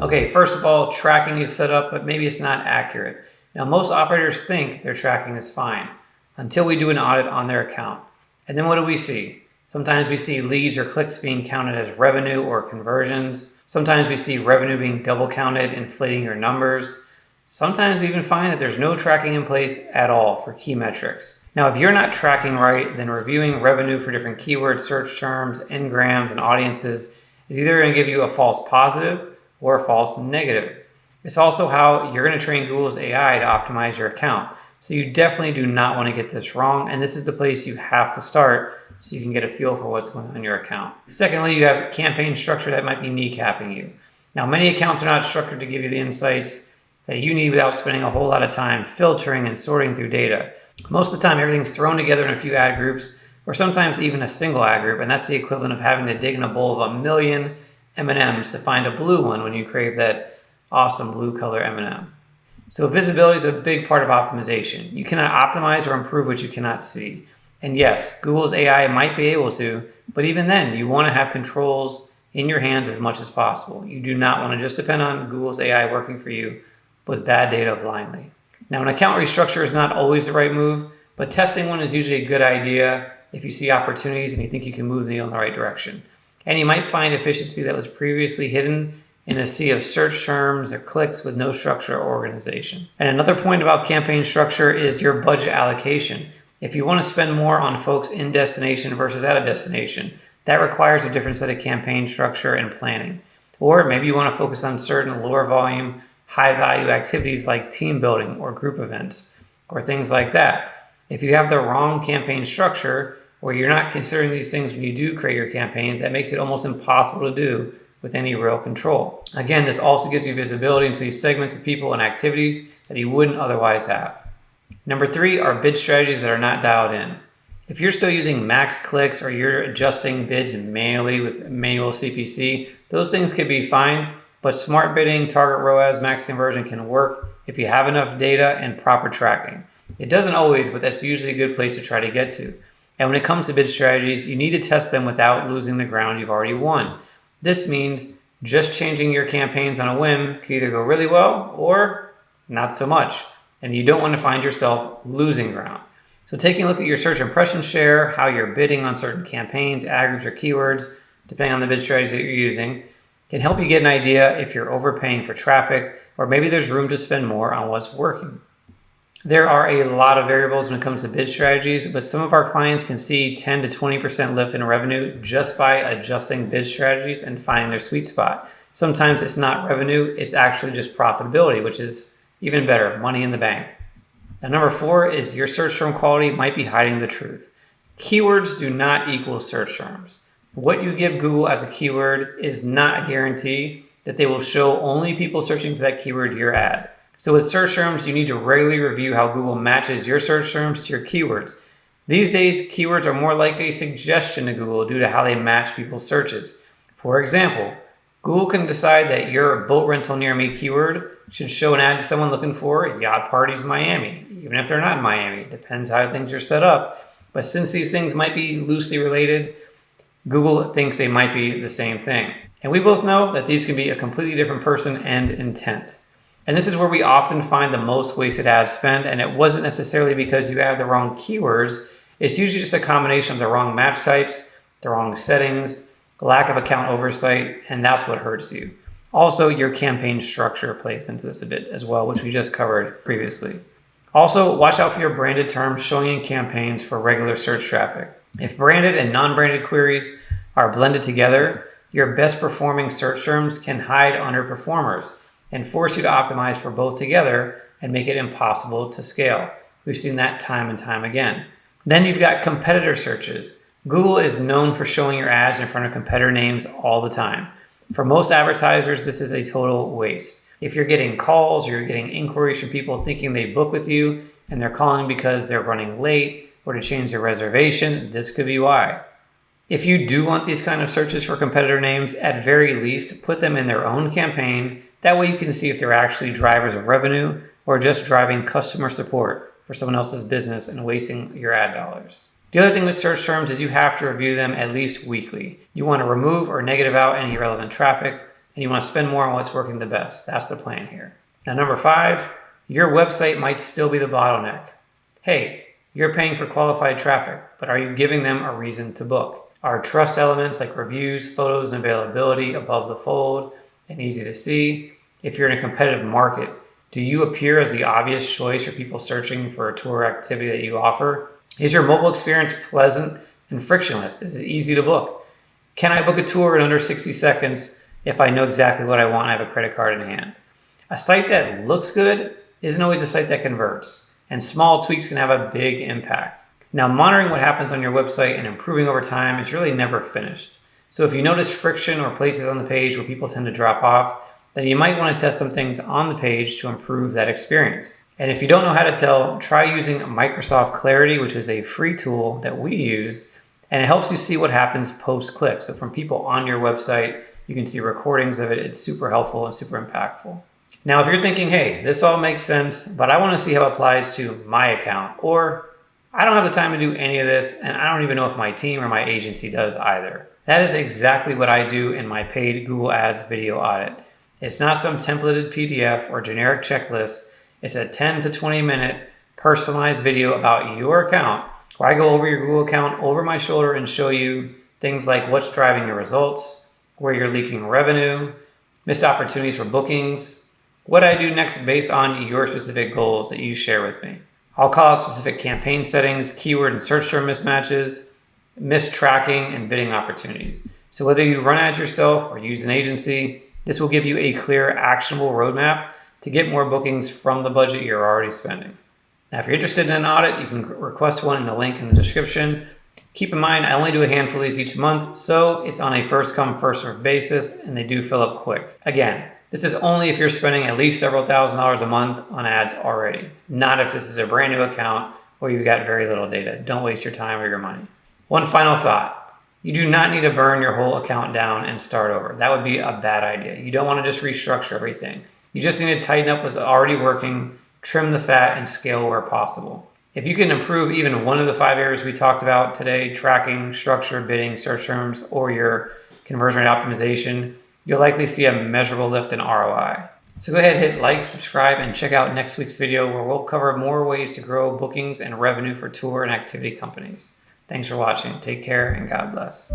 Okay, first of all, tracking is set up, but maybe it's not accurate. Now, most operators think their tracking is fine until we do an audit on their account. And then what do we see? Sometimes we see leads or clicks being counted as revenue or conversions. Sometimes we see revenue being double counted, inflating your numbers. Sometimes we even find that there's no tracking in place at all for key metrics. Now, if you're not tracking right, then reviewing revenue for different keywords, search terms, engrams, and audiences is either going to give you a false positive or a false negative. It's also how you're going to train Google's AI to optimize your account. So you definitely do not want to get this wrong, and this is the place you have to start so you can get a feel for what's going on in your account. Secondly, you have campaign structure that might be kneecapping you. Now, many accounts are not structured to give you the insights that you need without spending a whole lot of time filtering and sorting through data. Most of the time, everything's thrown together in a few ad groups, or sometimes even a single ad group, and that's the equivalent of having to dig in a bowl of 1,000,000 M&Ms to find a blue one when you crave that awesome blue color M&M. So visibility is a big part of optimization. You cannot optimize or improve what you cannot see. And yes, Google's AI might be able to, but even then, you want to have controls in your hands as much as possible. You do not want to just depend on Google's AI working for you with bad data blindly. Now, an account restructure is not always the right move, but testing one is usually a good idea if you see opportunities and you think you can move the needle in the right direction. And you might find efficiency that was previously hidden in a sea of search terms or clicks with no structure or organization. And another point about campaign structure is your budget allocation. If you want to spend more on folks in destination versus out of destination, that requires a different set of campaign structure and planning. Or maybe you want to focus on certain lower volume, high value activities like team building or group events or things like that. If you have the wrong campaign structure or you're not considering these things when you do create your campaigns, that makes it almost impossible to do with any real control. Again, this also gives you visibility into these segments of people and activities that you wouldn't otherwise have. Number 3 are bid strategies that are not dialed in. If you're still using max clicks or you're adjusting bids manually with manual CPC, those things could be fine, but smart bidding, target ROAS, max conversion can work if you have enough data and proper tracking. It doesn't always, but that's usually a good place to try to get to. And when it comes to bid strategies, you need to test them without losing the ground you've already won. This means just changing your campaigns on a whim can either go really well or not so much. And you don't want to find yourself losing ground. So taking a look at your search impression share, how you're bidding on certain campaigns, ad groups, or keywords, depending on the bid strategy that you're using, can help you get an idea if you're overpaying for traffic, or maybe there's room to spend more on what's working. There are a lot of variables when it comes to bid strategies, but some of our clients can see 10 to 20% lift in revenue just by adjusting bid strategies and finding their sweet spot. Sometimes it's not revenue, it's actually just profitability, which is even better, money in the bank. Now, number 4 is your search term quality might be hiding the truth. Keywords do not equal search terms. What you give Google as a keyword is not a guarantee that they will show only people searching for that keyword your ad. So with search terms, you need to regularly review how Google matches your search terms to your keywords. These days, keywords are more like a suggestion to Google due to how they match people's searches. For example, Google can decide that your boat rental near me keyword should show an ad to someone looking for yacht parties Miami, even if they're not in Miami. Depends how things are set up. But since these things might be loosely related, Google thinks they might be the same thing. And we both know that these can be a completely different person and intent. And this is where we often find the most wasted ad spend, and it wasn't necessarily because you had the wrong keywords. It's usually just a combination of the wrong match types, the wrong settings, lack of account oversight, and that's what hurts you. Also, your campaign structure plays into this a bit as well, which we just covered previously. Also, watch out for your branded terms showing in campaigns for regular search traffic. If branded and non-branded queries are blended together, your best performing search terms can hide underperformers and force you to optimize for both together and make it impossible to scale. We've seen that time and time again. Then you've got competitor searches. Google is known for showing your ads in front of competitor names all the time. For most advertisers, this is a total waste. If you're getting calls or you're getting inquiries from people thinking they book with you and they're calling because they're running late or to change their reservation, this could be why. If you do want these kind of searches for competitor names, at very least, put them in their own campaign. That way you can see if they're actually drivers of revenue or just driving customer support for someone else's business and wasting your ad dollars. The other thing with search terms is you have to review them at least weekly. You want to remove or negative out any irrelevant traffic, and you want to spend more on what's working the best. That's the plan here. Now, number 5, your website might still be the bottleneck. Hey, you're paying for qualified traffic, but are you giving them a reason to book? Are trust elements like reviews, photos, and availability above the fold and easy to see? If you're in a competitive market, do you appear as the obvious choice for people searching for a tour activity that you offer? Is your mobile experience pleasant and frictionless? Is it easy to book? Can I book a tour in under 60 seconds if I know exactly what I want and I have a credit card in hand? A site that looks good isn't always a site that converts, and small tweaks can have a big impact. Now, monitoring what happens on your website and improving over time is really never finished. So if you notice friction or places on the page where people tend to drop off, then you might want to test some things on the page to improve that experience. And if you don't know how to tell, try using Microsoft Clarity, which is a free tool that we use, and it helps you see what happens post-click. So from people on your website, you can see recordings of it. It's super helpful and super impactful. Now, if you're thinking, hey, this all makes sense, but I want to see how it applies to my account, or I don't have the time to do any of this, and I don't even know if my team or my agency does either. That is exactly what I do in my paid Google Ads video audit. It's not some templated PDF or generic checklist. It's a 10 to 20 minute personalized video about your account where I go over your Google account over my shoulder and show you things like what's driving your results, where you're leaking revenue, missed opportunities for bookings, what I do next based on your specific goals that you share with me. I'll call out specific campaign settings, keyword and search term mismatches, missed tracking, and bidding opportunities. So whether you run ads yourself or use an agency, this will give you a clear, actionable roadmap to get more bookings from the budget you're already spending. Now, if you're interested in an audit, you can request one in the link in the description. Keep in mind, I only do a handful of these each month, so it's on a first come, first served basis, and they do fill up quick. Again, this is only if you're spending at least several $1,000s a month on ads already, not if this is a brand new account or you've got very little data. Don't waste your time or your money. One final thought. You do not need to burn your whole account down and start over. That would be a bad idea. You don't want to just restructure everything. You just need to tighten up what's already working, trim the fat, and scale where possible. If you can improve even one of the 5 areas we talked about today, tracking, structure, bidding, search terms, or your conversion rate optimization, you'll likely see a measurable lift in ROI. So go ahead, hit like, subscribe, and check out next week's video where we'll cover more ways to grow bookings and revenue for tour and activity companies. Thanks for watching. Take care and God bless.